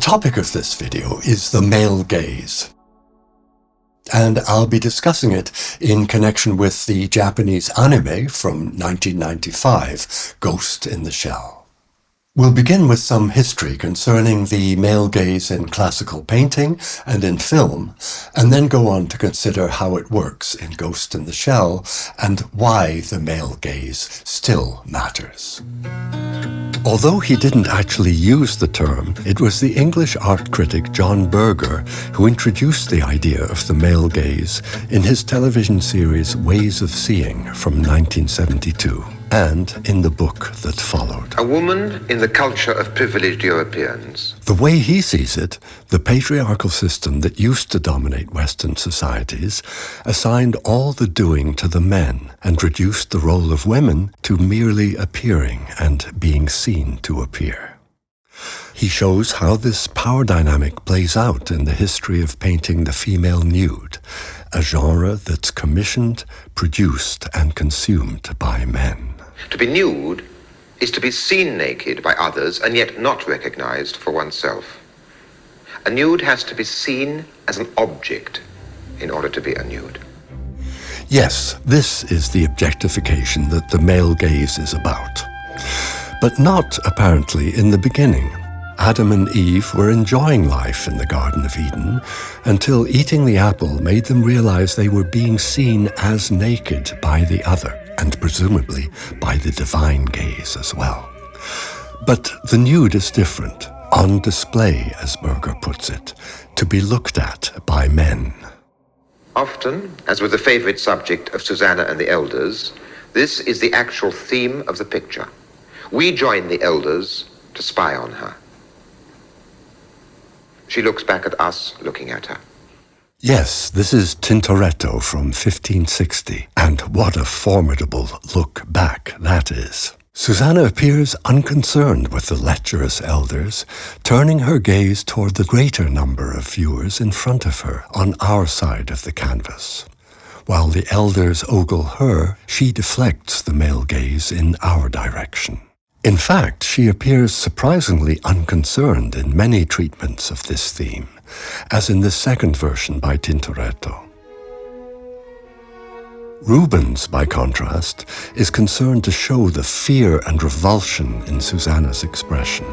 topic of this video is the male gaze, and I'll be discussing it in connection with the Japanese anime from 1995, Ghost in the Shell. We'll begin with some history concerning the male gaze in classical painting and in film, and then go on to consider how it works in Ghost in the Shell and why the male gaze still matters. Although he didn't actually use the term, it was the English art critic John Berger who introduced the idea of the male gaze in his television series Ways of Seeing from 1972, and in the book that followed. A woman in the culture of privileged Europeans. The way he sees it, the patriarchal system that used to dominate Western societies assigned all the doing to the men and reduced the role of women to merely appearing and being seen to appear. He shows how this power dynamic plays out in the history of painting the female nude, a genre that's commissioned, produced, and consumed by men. To be nude is to be seen naked by others and yet not recognized for oneself. A nude has to be seen as an object in order to be a nude. Yes, this is the objectification that the male gaze is about. But not, apparently, in the beginning. Adam and Eve were enjoying life in the Garden of Eden until eating the apple made them realize they were being seen as naked by the other, and presumably by the divine gaze as well. But the nude is different, on display, as Berger puts it, to be looked at by men. Often, as with the favorite subject of Susanna and the elders, this is the actual theme of the picture. We join the elders to spy on her. She looks back at us looking at her. Yes, this is Tintoretto from 1560, and what a formidable look back that is. Susanna appears unconcerned with the lecherous elders, turning her gaze toward the greater number of viewers in front of her on our side of the canvas. While the elders ogle her, she deflects the male gaze in our direction. In fact, she appears surprisingly unconcerned in many treatments of this theme, as in the second version by Tintoretto. Rubens, by contrast, is concerned to show the fear and revulsion in Susanna's expression.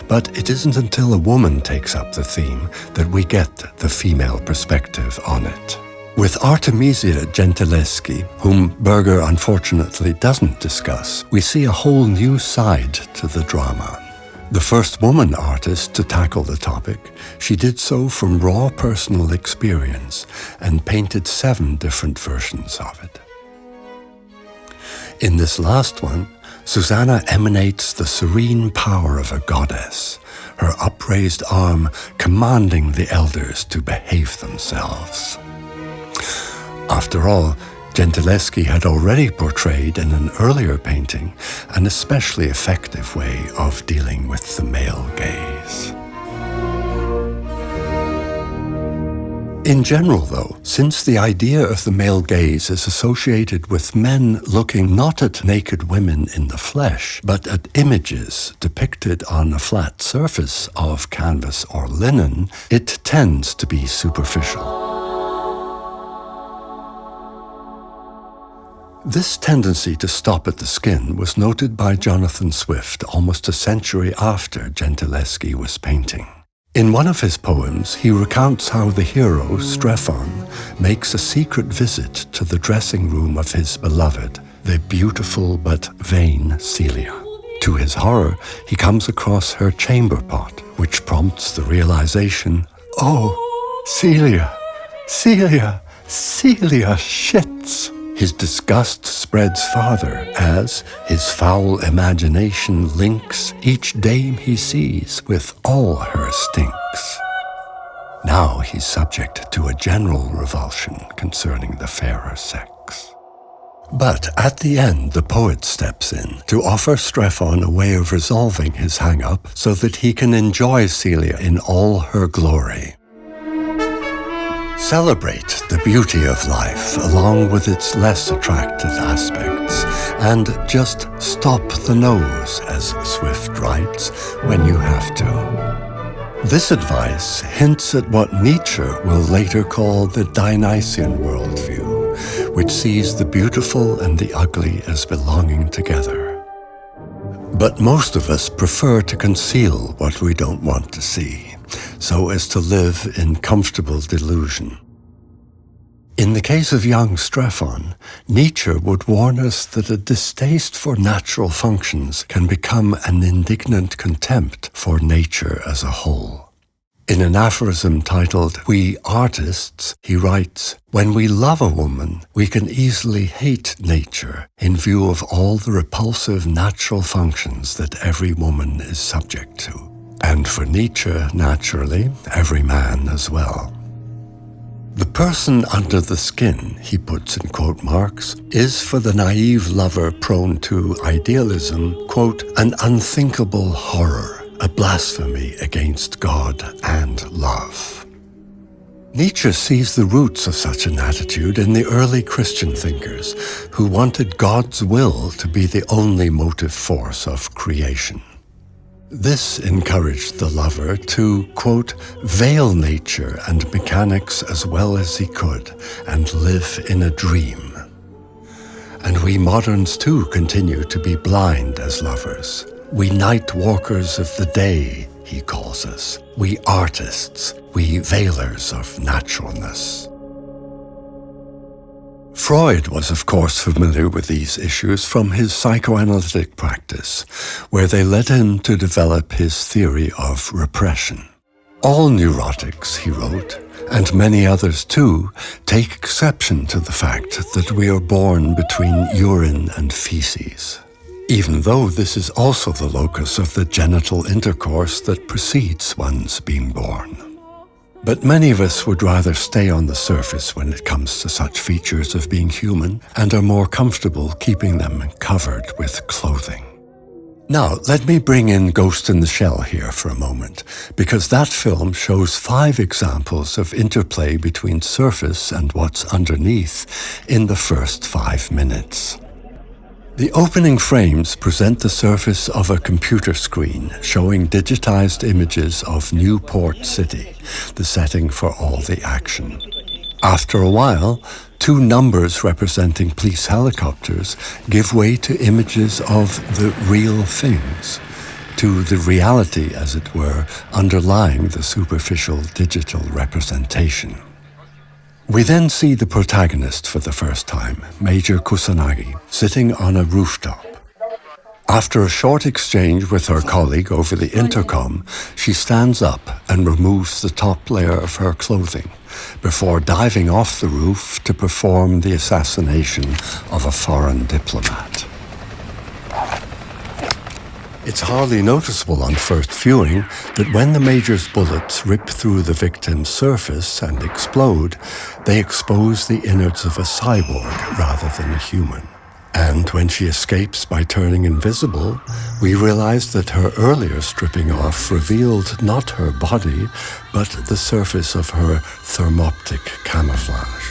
But it isn't until a woman takes up the theme that we get the female perspective on it. With Artemisia Gentileschi, whom Berger unfortunately doesn't discuss, we see a whole new side to the drama. The first woman artist to tackle the topic, she did so from raw personal experience and painted 7 different versions of it. In this last one, Susanna emanates the serene power of a goddess, her upraised arm commanding the elders to behave themselves. After all, Gentileschi had already portrayed in an earlier painting an especially effective way of dealing with the male gaze. In general, though, since the idea of the male gaze is associated with men looking not at naked women in the flesh, but at images depicted on a flat surface of canvas or linen, it tends to be superficial. This tendency to stop at the skin was noted by Jonathan Swift almost a century after Gentileschi was painting. In one of his poems, he recounts how the hero, Strephon, makes a secret visit to the dressing room of his beloved, the beautiful but vain Celia. To his horror, he comes across her chamber pot, which prompts the realization, "Oh, Celia, Celia, Celia shits." His disgust spreads farther as his foul imagination links each dame he sees with all her stinks. Now he's subject to a general revulsion concerning the fairer sex. But at the end, the poet steps in to offer Strephon a way of resolving his hang-up so that he can enjoy Celia in all her glory. Celebrate the beauty of life along with its less attractive aspects, and just stop the nose, as Swift writes, when you have to. This advice hints at what Nietzsche will later call the Dionysian worldview, which sees the beautiful and the ugly as belonging together. But most of us prefer to conceal what we don't want to see, so as to live in comfortable delusion. In the case of young Strephon, Nietzsche would warn us that a distaste for natural functions can become an indignant contempt for nature as a whole. In an aphorism titled "We Artists," he writes, "When we love a woman, we can easily hate nature in view of all the repulsive natural functions that every woman is subject to." And for Nietzsche, naturally, every man as well. The person under the skin, he puts in quote marks, is for the naive lover prone to idealism, quote, an unthinkable horror, a blasphemy against God and love. Nietzsche sees the roots of such an attitude in the early Christian thinkers who wanted God's will to be the only motive force of creation. This encouraged the lover to, quote, veil nature and mechanics as well as he could and live in a dream. And we moderns too continue to be blind as lovers. We night walkers of the day, he calls us. We artists, we veilers of naturalness. Freud was, of course, familiar with these issues from his psychoanalytic practice, where they led him to develop his theory of repression. All neurotics, he wrote, and many others too, take exception to the fact that we are born between urine and feces, even though this is also the locus of the genital intercourse that precedes one's being born. But many of us would rather stay on the surface when it comes to such features of being human and are more comfortable keeping them covered with clothing. Now, let me bring in Ghost in the Shell here for a moment, because that film shows 5 examples of interplay between surface and what's underneath in the first 5 minutes. The opening frames present the surface of a computer screen showing digitized images of Newport City, the setting for all the action. After a while, 2 numbers representing police helicopters give way to images of the real things, to the reality, as it were, underlying the superficial digital representation. We then see the protagonist for the first time, Major Kusanagi, sitting on a rooftop. After a short exchange with her colleague over the intercom, she stands up and removes the top layer of her clothing before diving off the roof to perform the assassination of a foreign diplomat. It's hardly noticeable on first viewing that when the Major's bullets rip through the victim's surface and explode, they expose the innards of a cyborg rather than a human. And when she escapes by turning invisible, we realize that her earlier stripping off revealed not her body, but the surface of her thermoptic camouflage.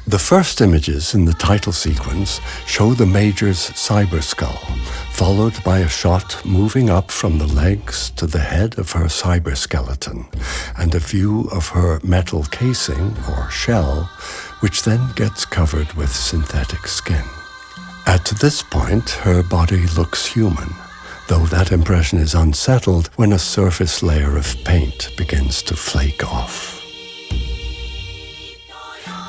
The first images in the title sequence show the Major's cyberskull, followed by a shot moving up from the legs to the head of her cyberskeleton, and a view of her metal casing, or shell, which then gets covered with synthetic skin. At this point, her body looks human, though that impression is unsettled when a surface layer of paint begins to flake off.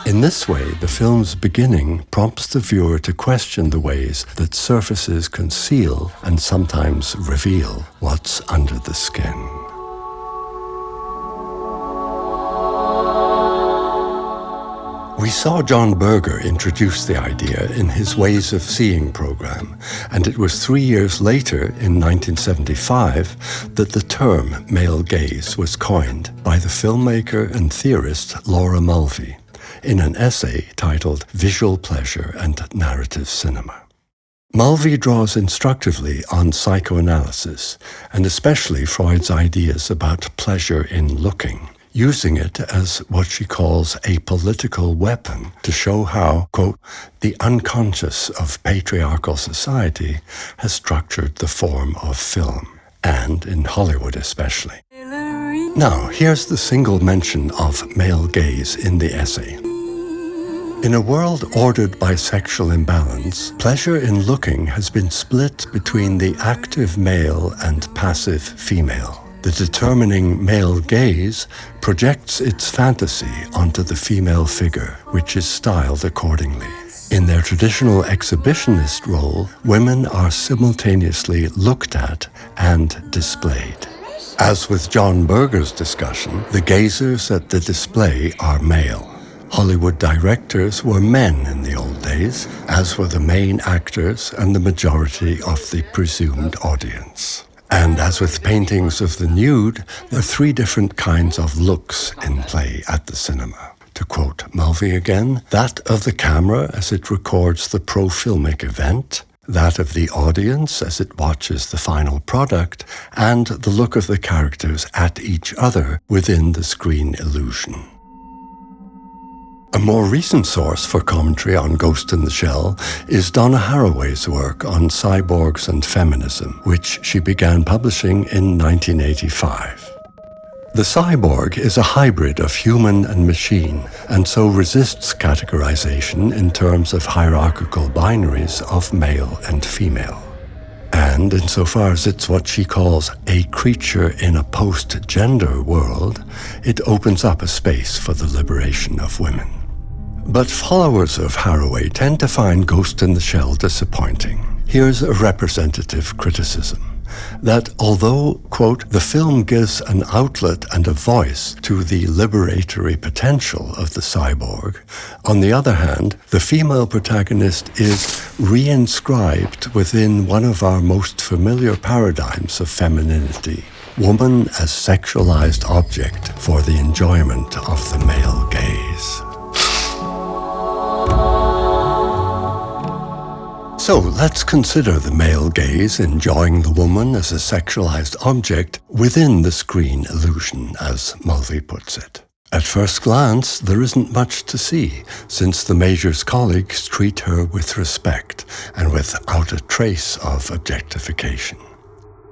In this way, the film's beginning prompts the viewer to question the ways that surfaces conceal and sometimes reveal what's under the skin. We saw John Berger introduce the idea in his Ways of Seeing program, and it was 3 years later, in 1975, that the term male gaze was coined by the filmmaker and theorist Laura Mulvey in an essay titled Visual Pleasure and Narrative Cinema. Mulvey draws instructively on psychoanalysis, and especially Freud's ideas about pleasure in looking, using it as what she calls a political weapon to show how, quote, the unconscious of patriarchal society has structured the form of film, and in Hollywood especially. Now, here's the single mention of male gaze in the essay. In a world ordered by sexual imbalance, pleasure in looking has been split between the active male and passive female. The determining male gaze projects its fantasy onto the female figure, which is styled accordingly. In their traditional exhibitionist role, women are simultaneously looked at and displayed. As with John Berger's discussion, the gazers at the display are male. Hollywood directors were men in the old days, as were the main actors and the majority of the presumed audience. And as with paintings of the nude, there are three different kinds of looks in play at the cinema. To quote Mulvey again, that of the camera as it records the pro-filmic event, that of the audience as it watches the final product, and the look of the characters at each other within the screen illusion. A more recent source for commentary on Ghost in the Shell is Donna Haraway's work on cyborgs and feminism, which she began publishing in 1985. The cyborg is a hybrid of human and machine, and so resists categorization in terms of hierarchical binaries of male and female. And insofar as it's what she calls a creature in a post-gender world, it opens up a space for the liberation of women. But followers of Haraway tend to find Ghost in the Shell disappointing. Here's a representative criticism. That although, quote, the film gives an outlet and a voice to the liberatory potential of the cyborg, on the other hand, the female protagonist is reinscribed within one of our most familiar paradigms of femininity, woman as sexualized object for the enjoyment of the male gaze. So let's consider the male gaze enjoying the woman as a sexualized object within the screen illusion, as Mulvey puts it. At first glance, there isn't much to see, since the Major's colleagues treat her with respect and without a trace of objectification.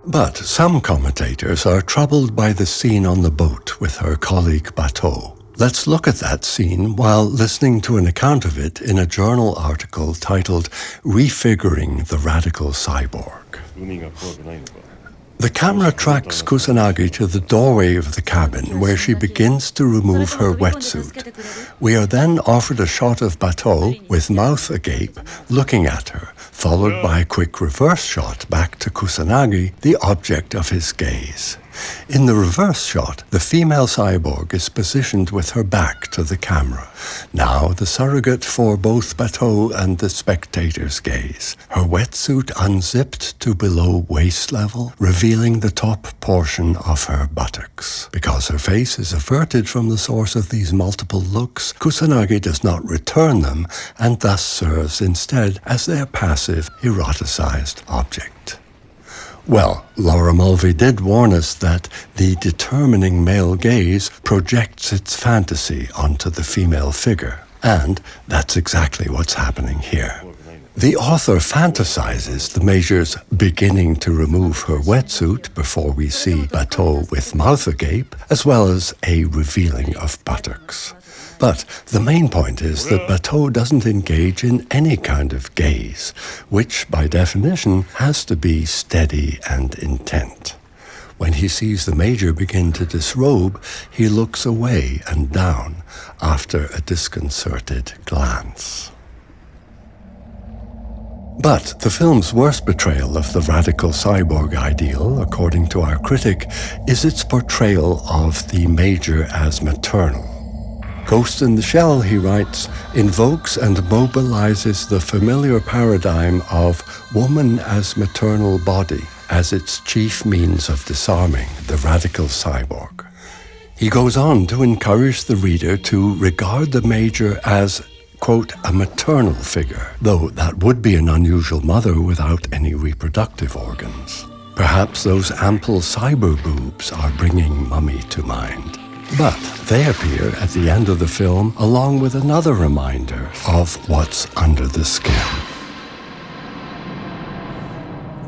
But some commentators are troubled by the scene on the boat with her colleague Bateau. Let's look at that scene while listening to an account of it in a journal article titled Refiguring the Radical Cyborg. The camera tracks Kusanagi to the doorway of the cabin where she begins to remove her wetsuit. We are then offered a shot of Bateau with mouth agape looking at her, followed by a quick reverse shot back to Kusanagi, the object of his gaze. In the reverse shot, the female cyborg is positioned with her back to the camera, now the surrogate for both Bateau and the spectator's gaze. Her wetsuit unzipped to below waist level, revealing the top portion of her buttocks. Because her face is averted from the source of these multiple looks, Kusanagi does not return them and thus serves instead as their passive, eroticized object. Well, Laura Mulvey did warn us that the determining male gaze projects its fantasy onto the female figure, and that's exactly what's happening here. The author fantasizes the Major's beginning to remove her wetsuit before we see Bateau with mouth agape, as well as a revealing of buttocks. But the main point is that Bateau doesn't engage in any kind of gaze, which by definition has to be steady and intent. When he sees the Major begin to disrobe, he looks away and down after a disconcerted glance. But the film's worst betrayal of the radical cyborg ideal, according to our critic, is its portrayal of the Major as maternal. Ghost in the Shell, he writes, invokes and mobilizes the familiar paradigm of woman as maternal body as its chief means of disarming the radical cyborg. He goes on to encourage the reader to regard the Major as, quote, a maternal figure, though that would be an unusual mother without any reproductive organs. Perhaps those ample cyber boobs are bringing Mummy to mind. But they appear at the end of the film along with another reminder of what's under the skin.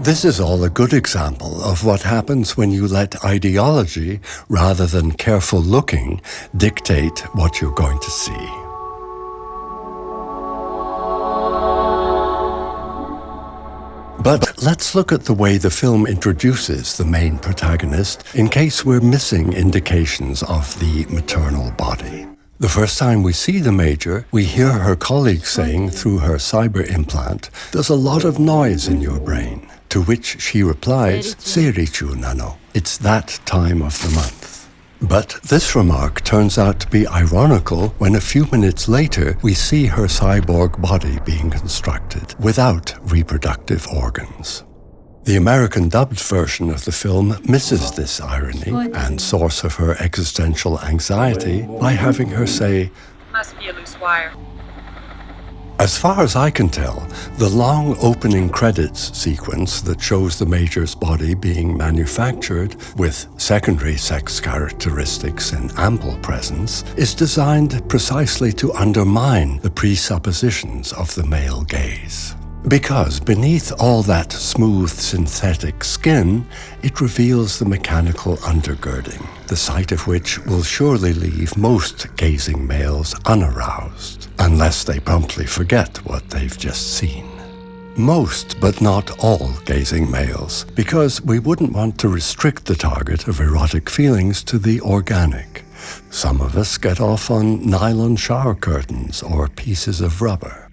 This is all a good example of what happens when you let ideology, rather than careful looking, dictate what you're going to see. But let's look at the way the film introduces the main protagonist in case we're missing indications of the maternal body. The first time we see the Major, we hear her colleague saying through her cyber implant, "There's a lot of noise in your brain." To which she replies, "Seirichu nano." It's that time of the month. But this remark turns out to be ironical when a few minutes later we see her cyborg body being constructed without reproductive organs. The American dubbed version of the film misses this irony and source of her existential anxiety by having her say, "Must be a loose wire." As far as I can tell, the long opening credits sequence that shows the Major's body being manufactured with secondary sex characteristics in ample presence is designed precisely to undermine the presuppositions of the male gaze. Because beneath all that smooth synthetic skin, it reveals the mechanical undergirding, the sight of which will surely leave most gazing males unaroused, unless they promptly forget what they've just seen. Most, but not all, gazing males, because we wouldn't want to restrict the target of erotic feelings to the organic. Some of us get off on nylon shower curtains or pieces of rubber.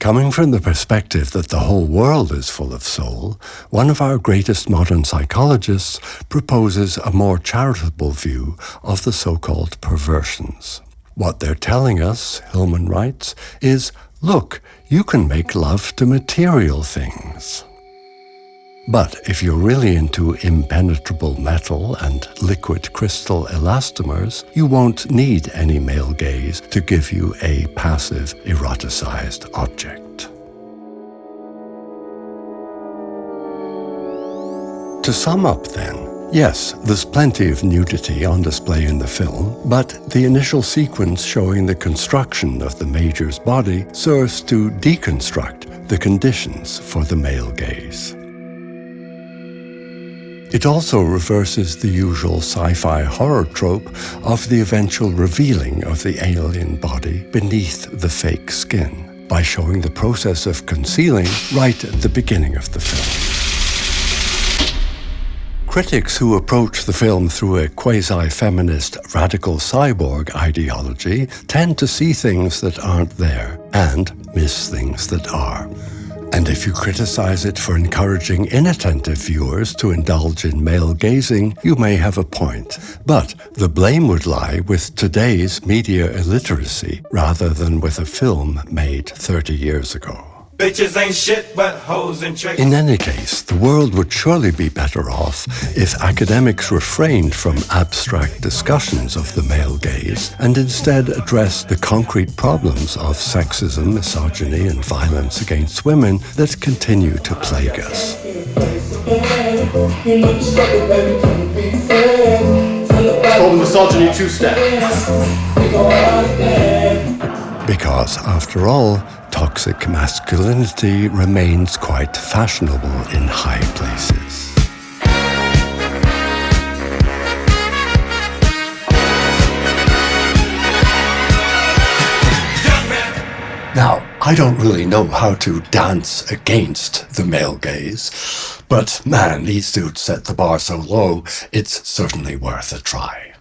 Coming from the perspective that the whole world is full of soul, one of our greatest modern psychologists proposes a more charitable view of the so-called perversions. What they're telling us, Hillman writes, is, look, you can make love to material things. But if you're really into impenetrable metal and liquid crystal elastomers, you won't need any male gaze to give you a passive, eroticized object. To sum up then, yes, there's plenty of nudity on display in the film, but the initial sequence showing the construction of the Major's body serves to deconstruct the conditions for the male gaze. It also reverses the usual sci-fi horror trope of the eventual revealing of the alien body beneath the fake skin by showing the process of concealing right at the beginning of the film. Critics who approach the film through a quasi-feminist radical cyborg ideology tend to see things that aren't there and miss things that are. And if you criticize it for encouraging inattentive viewers to indulge in male gazing, you may have a point. But the blame would lie with today's media illiteracy rather than with a film made 30 years ago. Bitches ain't shit but hoes and tricks. In any case, the world would surely be better off if academics refrained from abstract discussions of the male gaze and instead addressed the concrete problems of sexism, misogyny, and violence against women that continue to plague us. It's called misogyny two-step. Because, after all, toxic masculinity remains quite fashionable in high places. Now, I don't really know how to dance against the male gaze, but man, these dudes set the bar so low, it's certainly worth a try.